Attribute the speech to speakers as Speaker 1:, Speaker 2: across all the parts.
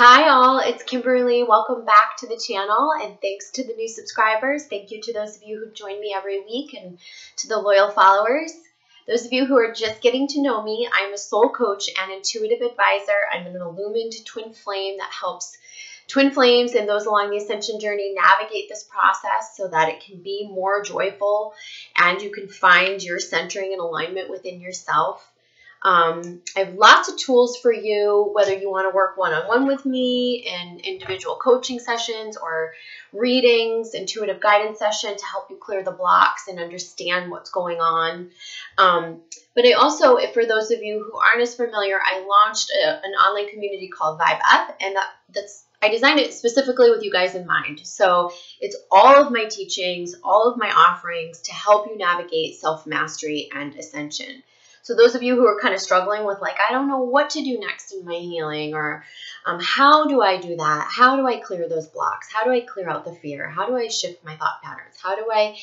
Speaker 1: Hi all, it's Kimberly. Welcome back to the channel and thanks to the new subscribers. Thank you to those of you who join me every week and to the loyal followers. Those of you who are just getting to know me, I'm a soul coach and intuitive advisor. I'm an illumined twin flame that helps twin flames and those along the Ascension Journey navigate this process so that it can be more joyful and you can find your centering and alignment within yourself. I have lots of tools for you, whether you want to work one-on-one with me in individual coaching sessions or readings, intuitive guidance session to help you clear the blocks and understand what's going on. But I also, for those of you who aren't as familiar, I launched an online community called Vibe Up, and I designed it specifically with you guys in mind. So it's all of my teachings, all of my offerings to help you navigate self-mastery and ascension. So those of you who are kind of struggling with like, I don't know what to do next in my healing, or how do I do that? How do I clear those blocks? How do I clear out the fear? How do I shift my thought patterns? How do I,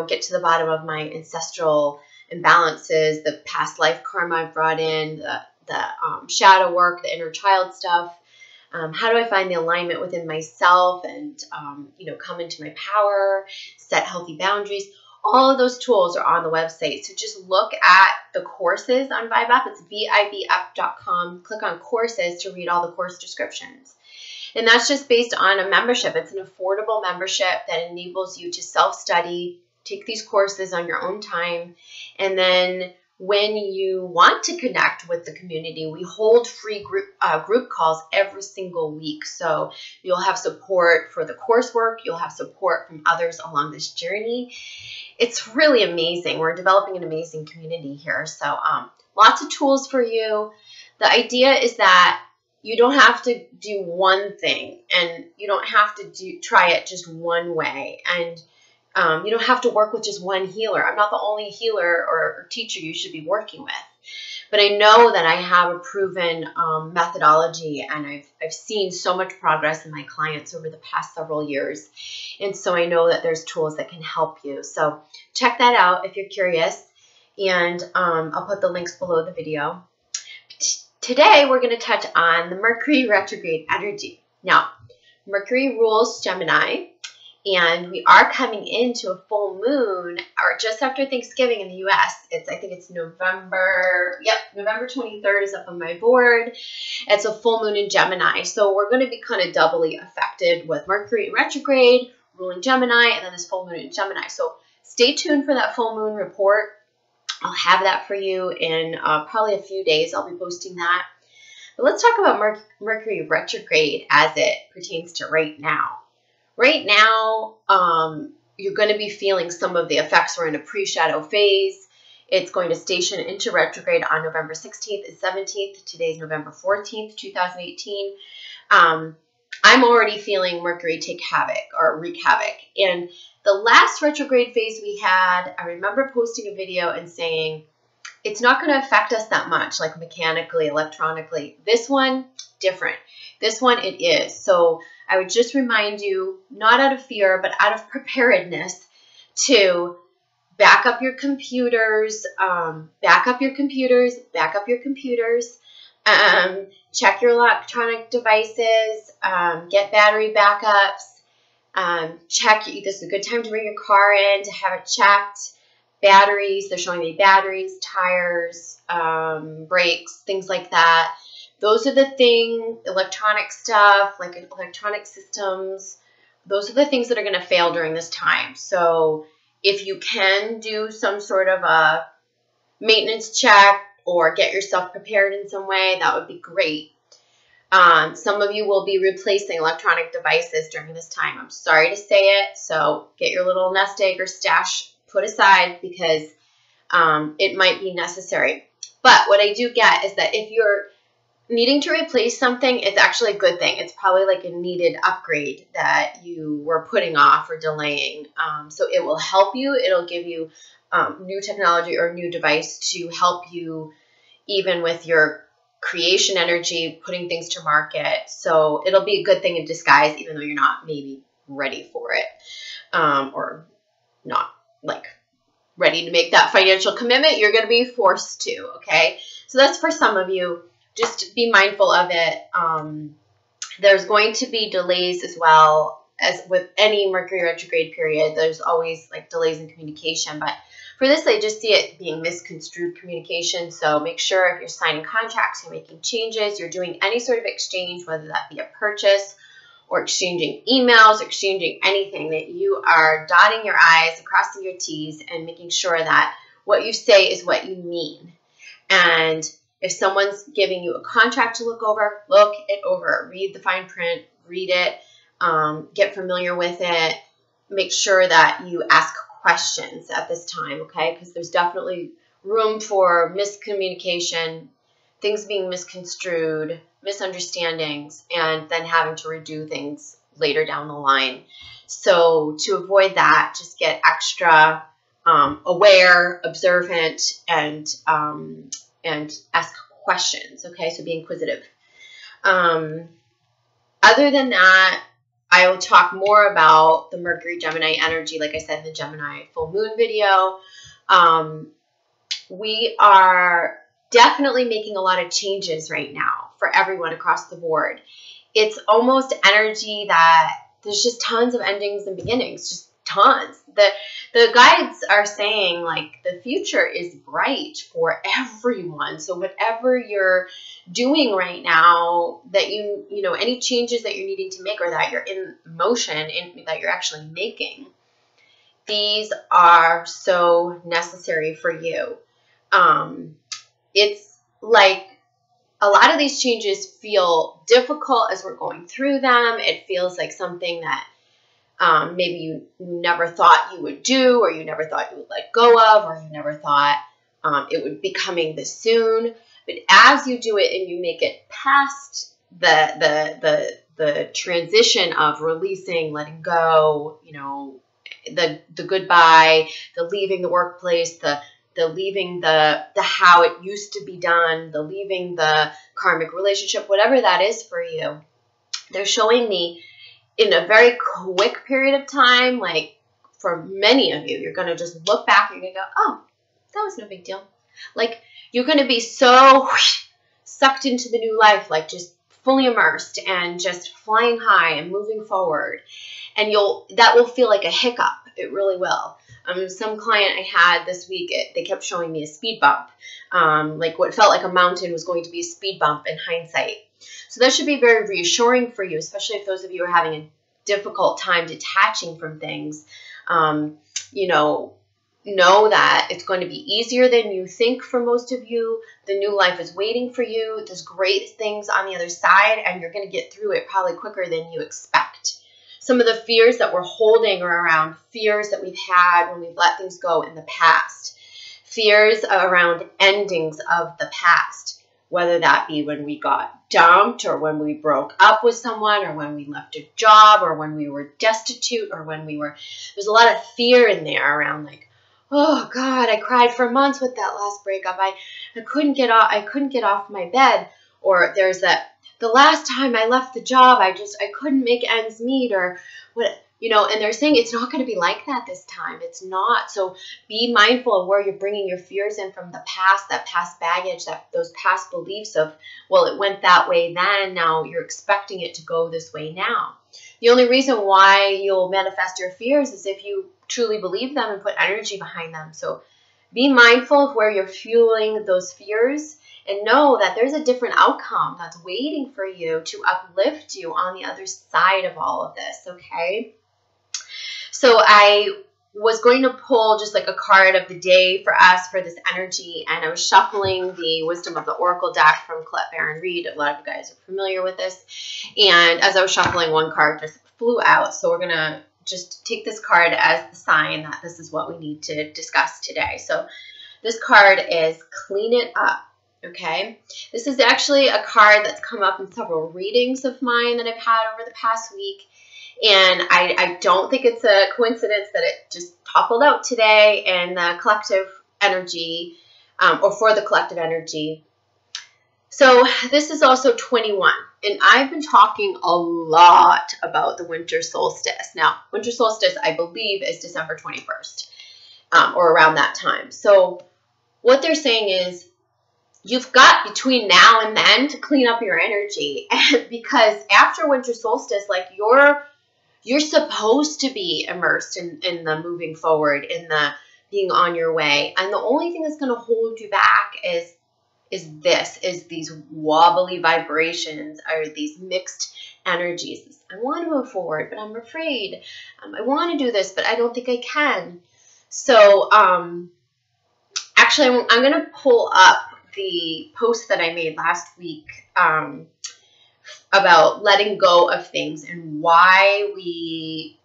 Speaker 1: get to the bottom of my ancestral imbalances, the past life karma I've brought in, the shadow work, the inner child stuff? How do I find the alignment within myself and, come into my power, set healthy boundaries? All of those tools are on the website. So just look at the courses on Vibe Up. It's vibup.com. Click on courses to read all the course descriptions. And that's just based on a membership. It's an affordable membership that enables you to self-study, take these courses on your own time. And then when you want to connect with the community, we hold free group calls every single week. So you'll have support for the coursework. You'll have support from others along this journey. It's really amazing. We're developing an amazing community here. So lots of tools for you. The idea is that you don't have to do one thing and you don't have to try it just one way. And you don't have to work with just one healer. I'm not the only healer or teacher you should be working with. But I know that I have a proven methodology, and I've seen so much progress in my clients over the past several years. And so I know that there's tools that can help you. So check that out if you're curious. And I'll put the links below the video. Today, we're going to touch on the Mercury Retrograde energy. Now, Mercury rules Gemini. And we are coming into a full moon, or just after Thanksgiving in the U.S. I think it's November. Yep, November 23rd is up on my board. It's a full moon in Gemini. So we're going to be kind of doubly affected with Mercury retrograde, ruling Gemini, and then this full moon in Gemini. So stay tuned for that full moon report. I'll have that for you in probably a few days. I'll be posting that. But let's talk about Mercury retrograde as it pertains to right now. Right now, you're going to be feeling some of the effects. We're in a pre-shadow phase. It's going to station into retrograde on November 16th and 17th. Today's November 14th, 2018. I'm already feeling Mercury take havoc or wreak havoc. And the last retrograde phase we had, I remember posting a video and saying, it's not going to affect us that much, like mechanically, electronically. This one, different. This one, it is. So I would just remind you, not out of fear, but out of preparedness, to back up your computers, check your electronic devices, get battery backups, this is a good time to bring your car in to have it checked. Batteries, they're showing me batteries, tires, brakes, things like that. Those are the things, electronic stuff, like electronic systems, those are the things that are going to fail during this time. So if you can do some sort of a maintenance check or get yourself prepared in some way, that would be great. Some of you will be replacing electronic devices during this time. I'm sorry to say it. So get your little nest egg or stash put aside because it might be necessary. But what I do get is that if you're needing to replace something, it's actually a good thing. It's probably like a needed upgrade that you were putting off or delaying. So it will help you. It'll give you new technology or new device to help you even with your creation energy, putting things to market. So it'll be a good thing in disguise, even though you're not maybe ready for it or not like ready to make that financial commitment. You're going to be forced to, okay? So that's for some of you. Just be mindful of it. There's going to be delays as well. As with any Mercury retrograde period, there's always like delays in communication. But for this, I just see it being misconstrued communication. So make sure if you're signing contracts, you're making changes, you're doing any sort of exchange, whether that be a purchase or exchanging emails, exchanging anything, that you are dotting your I's, crossing your T's, and making sure that what you say is what you mean. And if someone's giving you a contract to look it over, read the fine print, read it, get familiar with it, make sure that you ask questions at this time, okay? Because there's definitely room for miscommunication, things being misconstrued, misunderstandings, and then having to redo things later down the line. So to avoid that, just get extra aware, observant, and ask questions, okay? So be inquisitive. Other than that, I will talk more about the Mercury Gemini energy, like I said in the Gemini full moon video. We are definitely making a lot of changes right now for everyone across the board. It's almost energy that there's just tons of endings and beginnings, just tons. The guides are saying like the future is bright for everyone. So whatever you're doing right now, that you know, any changes that you're needing to make or that you're in motion, that you're actually making, these are so necessary for you. It's like a lot of these changes feel difficult as we're going through them. It feels like something that maybe you never thought you would do, or you never thought you would let go of, or you never thought it would be coming this soon. But as you do it and you make it past the transition of releasing, letting go, you know, the goodbye, the leaving the workplace, the leaving the how it used to be done, the leaving the karmic relationship, whatever that is for you, they're showing me in a very quick period of time, like for many of you, you're going to just look back and you're going to go, oh, that was no big deal. Like you're going to be so sucked into the new life, like just fully immersed and just flying high and moving forward. And that will feel like a hiccup. It really will. Some client I had this week, they kept showing me a speed bump. Like what felt like a mountain was going to be a speed bump in hindsight. So that should be very reassuring for you, especially if those of you are having a difficult time detaching from things. You know that it's going to be easier than you think for most of you. The new life is waiting for you. There's great things on the other side, and you're going to get through it probably quicker than you expect. Some of the fears that we're holding are around fears that we've had when we've let things go in the past. Fears around endings of the past, whether that be when we got dumped, or when we broke up with someone, or when we left a job, or when we were destitute, or when there's a lot of fear in there around like, oh God, I cried for months with that last breakup. I couldn't get off my bed. Or there's the last time I left the job, I couldn't make ends meet, or what, and they're saying it's not going to be like that this time. It's not. So be mindful of where you're bringing your fears in from the past, that past baggage, those past beliefs of, well, it went that way then, now you're expecting it to go this way now. The only reason why you'll manifest your fears is if you truly believe them and put energy behind them. So be mindful of where you're fueling those fears, and know that there's a different outcome that's waiting for you to uplift you on the other side of all of this, okay? So I was going to pull just like a card of the day for us for this energy, and I was shuffling the Wisdom of the Oracle deck from Colette Baron Reed. A lot of you guys are familiar with this. And as I was shuffling, one card just flew out. So we're going to just take this card as the sign that this is what we need to discuss today. So this card is Clean It Up. Okay, this is actually a card that's come up in several readings of mine that I've had over the past week. And I don't think it's a coincidence that it just toppled out today in the collective energy, or for the collective energy. So this is also 21. And I've been talking a lot about the winter solstice. Now, winter solstice, I believe, is December 21st, or around that time. So what they're saying is, you've got between now and then to clean up your energy. Because after winter solstice, like you're supposed to be immersed in the moving forward, in the being on your way. And the only thing that's going to hold you back is these wobbly vibrations, or these mixed energies. I want to move forward, but I'm afraid. I want to do this, but I don't think I can. So, actually, I'm going to pull up the post that I made last week about letting go of things and why we,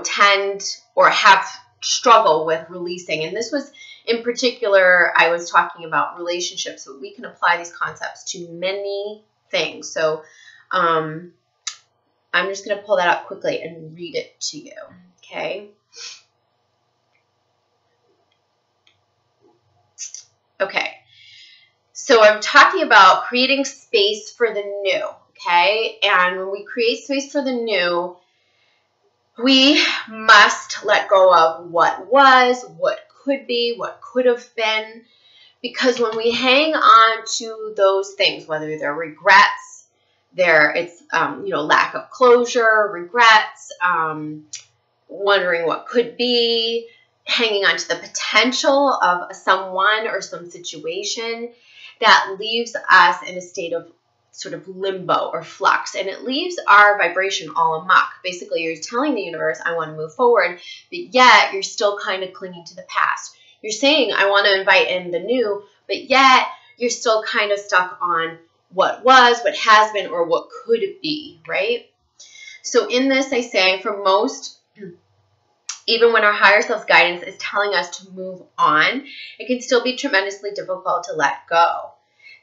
Speaker 1: tend or have struggle with releasing. And this was, in particular, I was talking about relationships, but we can apply these concepts to many things. So I'm just going to pull that up quickly and read it to you, okay? Okay, so I'm talking about creating space for the new, okay? And when we create space for the new, we must let go of what was, what could be, what could have been. Because when we hang on to those things, whether they're regrets, it's lack of closure, regrets, wondering what could be, hanging on to the potential of someone or some situation, that leaves us in a state of sort of limbo or flux, and it leaves our vibration all amok. Basically, you're telling the universe, I want to move forward, but yet you're still kind of clinging to the past. You're saying, I want to invite in the new, but yet you're still kind of stuck on what was, what has been, or what could be, right? So in this, I say, for most, even when our higher self's guidance is telling us to move on, it can still be tremendously difficult to let go.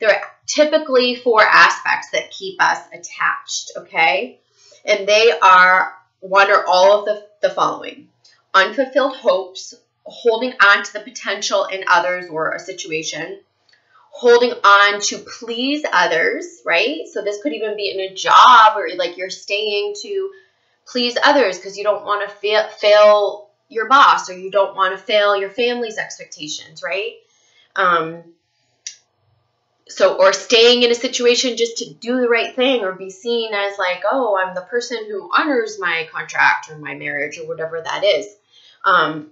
Speaker 1: There are typically 4 aspects that keep us attached, okay? And they are one or all of the following: unfulfilled hopes, holding on to the potential in others or a situation, holding on to please others, right? So this could even be in a job, or like you're staying to please others because you don't want to fail your boss, or you don't want to fail your family's expectations, right? Or staying in a situation just to do the right thing, or be seen as like, oh, I'm the person who honors my contract or my marriage or whatever that is. And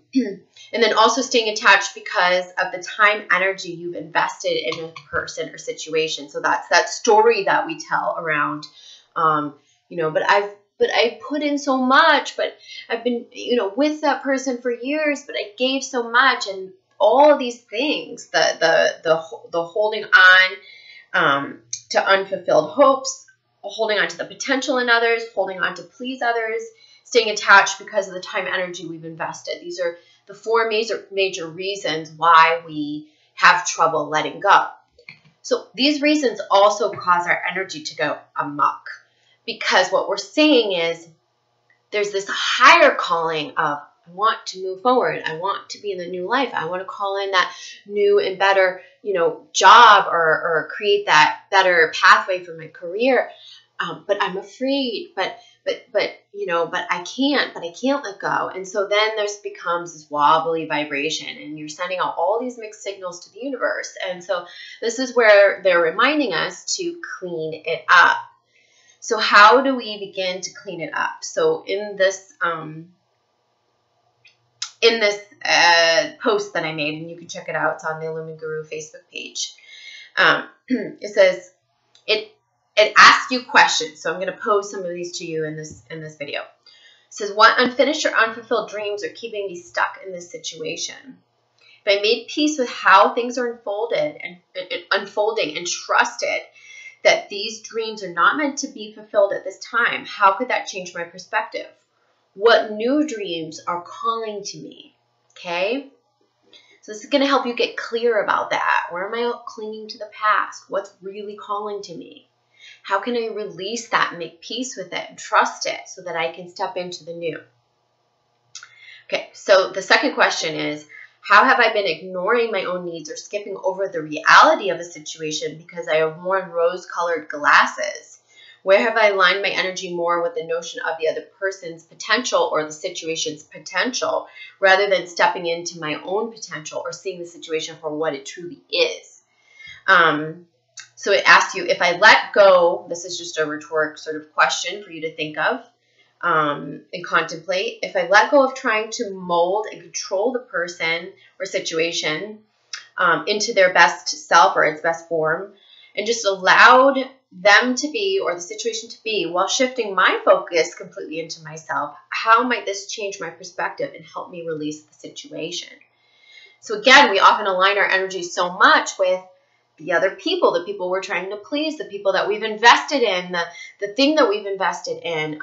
Speaker 1: then also staying attached because of the time, energy you've invested in a person or situation. So that's that story that we tell around, but I put in so much, but I've been, with that person for years, but I gave so much, and all of these things, the holding on to unfulfilled hopes, holding on to the potential in others, holding on to please others, staying attached because of the time, energy we've invested. These are the 4 major reasons why we have trouble letting go. So these reasons also cause our energy to go amok, because what we're saying is there's this higher calling of, I want to move forward. I want to be in the new life. I want to call in that new and better, job, or create that better pathway for my career. But I'm afraid, but I can't let go. And so then there's becomes this wobbly vibration, and you're sending out all these mixed signals to the universe. And so this is where they're reminding us to clean it up. So how do we begin to clean it up? So in this post that I made, and you can check it out, it's on the Illumined Guru Facebook page. It says, it asks you questions. So I'm going to pose some of these to you in this video. It says, what unfinished or unfulfilled dreams are keeping me stuck in this situation? If I made peace with how things are unfolding and trusted that these dreams are not meant to be fulfilled at this time, how could that change my perspective? What new dreams are calling to me? Okay? So this is going to help you get clear about that. Where am I clinging to the past? What's really calling to me? How can I release that and make peace with it and trust it so that I can step into the new? Okay, so the second question is, how have I been ignoring my own needs or skipping over the reality of a situation because I have worn rose-colored glasses? Where have I aligned my energy more with the notion of the other person's potential or the situation's potential, rather than stepping into my own potential or seeing the situation for what it truly is? So it asks you, if I let go, this is just a rhetoric sort of question for you to think of and contemplate. If I let go of trying to mold and control the person or situation into their best self or its best form, and just allowed them to be, or the situation to be, while shifting my focus completely into myself, how might this change my perspective and help me release the situation? So again, we often align our energy so much with the other people, the people we're trying to please, the people that we've invested in, the thing that we've invested in.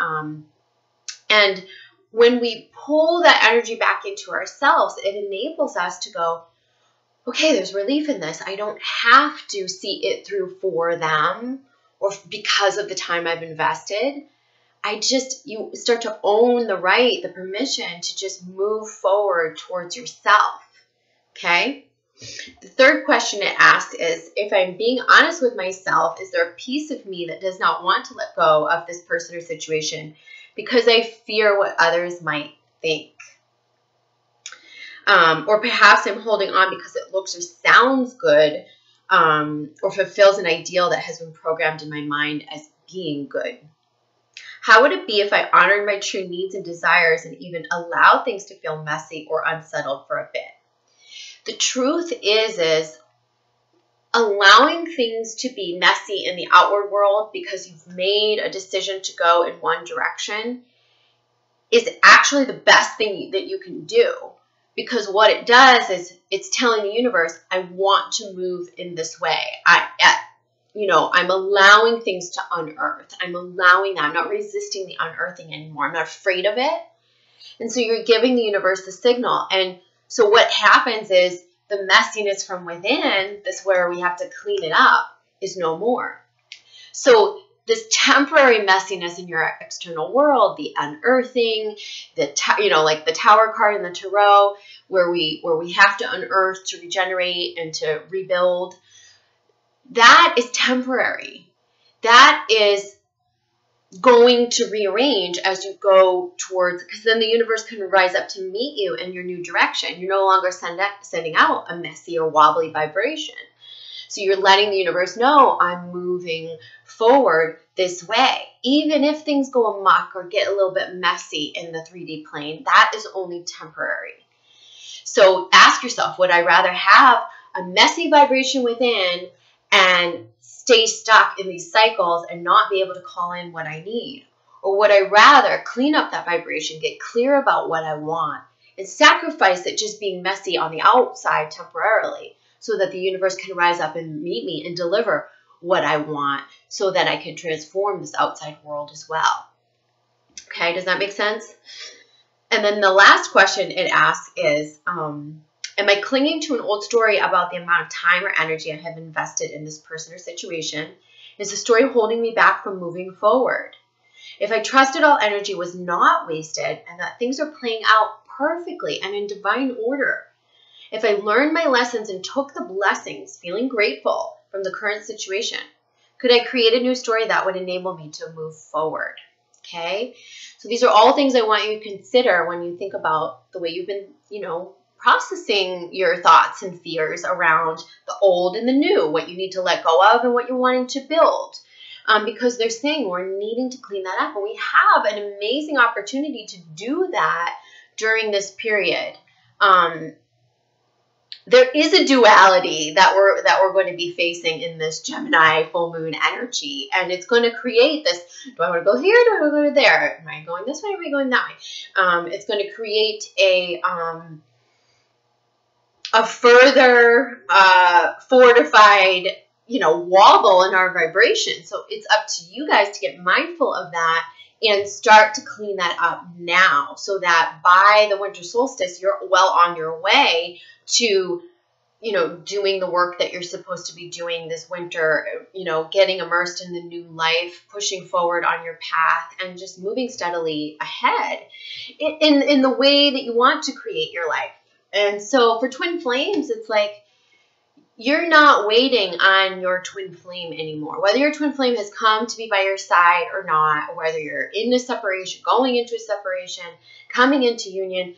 Speaker 1: And when we pull that energy back into ourselves, it enables us to go, okay, there's relief in this. I don't have to see it through for them or because of the time I've invested. You start to own the right, the permission to just move forward towards yourself. Okay? The third question it asks is, if I'm being honest with myself, is there a piece of me that does not want to let go of this person or situation because I fear what others might think? Or perhaps I'm holding on because it looks or sounds good, or fulfills an ideal that has been programmed in my mind as being good. How would it be if I honored my true needs and desires and even allowed things to feel messy or unsettled for a bit? The truth is allowing things to be messy in the outward world because you've made a decision to go in one direction is actually the best thing that you can do. Because what it does is it's telling the universe, I want to move in this way. I'm allowing things to unearth. I'm allowing that. I'm not resisting the unearthing anymore. I'm not afraid of it. And so you're giving the universe the signal. And so what happens is the messiness from within, this where we have to clean it up, is no more. So this temporary messiness in your external world, the unearthing, like the Tower card in the Tarot, where we have to unearth to regenerate and to rebuild, that is temporary. That is going to rearrange as you go towards, because then the universe can rise up to meet you in your new direction. You're no longer sending out a messy or wobbly vibration. So you're letting the universe know, I'm moving forward this way. Even if things go amok or get a little bit messy in the 3D plane, that is only temporary. So ask yourself, would I rather have a messy vibration within and stay stuck in these cycles and not be able to call in what I need? Or would I rather clean up that vibration, get clear about what I want, and sacrifice it just being messy on the outside temporarily, so that the universe can rise up and meet me and deliver what I want so that I can transform this outside world as well? Okay, does that make sense? And then the last question it asks is, am I clinging to an old story about the amount of time or energy I have invested in this person or situation? Is the story holding me back from moving forward? If I trusted all energy was not wasted and that things are playing out perfectly and in divine order, if I learned my lessons and took the blessings, feeling grateful from the current situation, could I create a new story that would enable me to move forward? Okay, so these are all things I want you to consider when you think about the way you've been, processing your thoughts and fears around the old and the new, what you need to let go of and what you're wanting to build. Because they're saying we're needing to clean that up, and we have an amazing opportunity to do that during this period. There is a duality that we're going to be facing in this Gemini full moon energy, and it's going to create this, do I want to go here, do I want to go there, am I going this way, am I going that way? It's going to create a further fortified, wobble in our vibration. So it's up to you guys to get mindful of that and start to clean that up now, so that by the winter solstice, you're well on your way to, doing the work that you're supposed to be doing this winter, getting immersed in the new life, pushing forward on your path, and just moving steadily ahead in the way that you want to create your life. And so for twin flames, it's like, you're not waiting on your twin flame anymore. Whether your twin flame has come to be by your side or not, or whether you're in a separation, going into a separation, coming into union,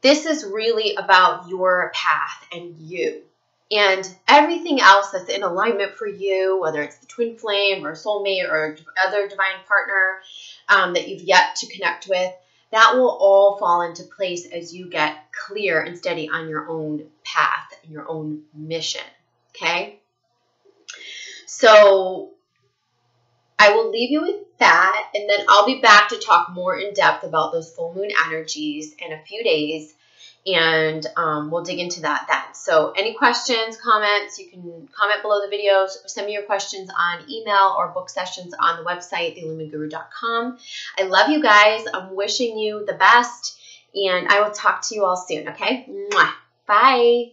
Speaker 1: this is really about your path and you. And everything else that's in alignment for you, whether it's the twin flame or soulmate or other divine partner that you've yet to connect with, that will all fall into place as you get clear and steady on your own path and your own mission. Okay? So I will leave you with that, and then I'll be back to talk more in depth about those full moon energies in a few days, and we'll dig into that then. So any questions, comments, you can comment below the videos, send me your questions on email or book sessions on the website, theilluminedguru.com. I love you guys. I'm wishing you the best, and I will talk to you all soon, okay? Mwah. Bye.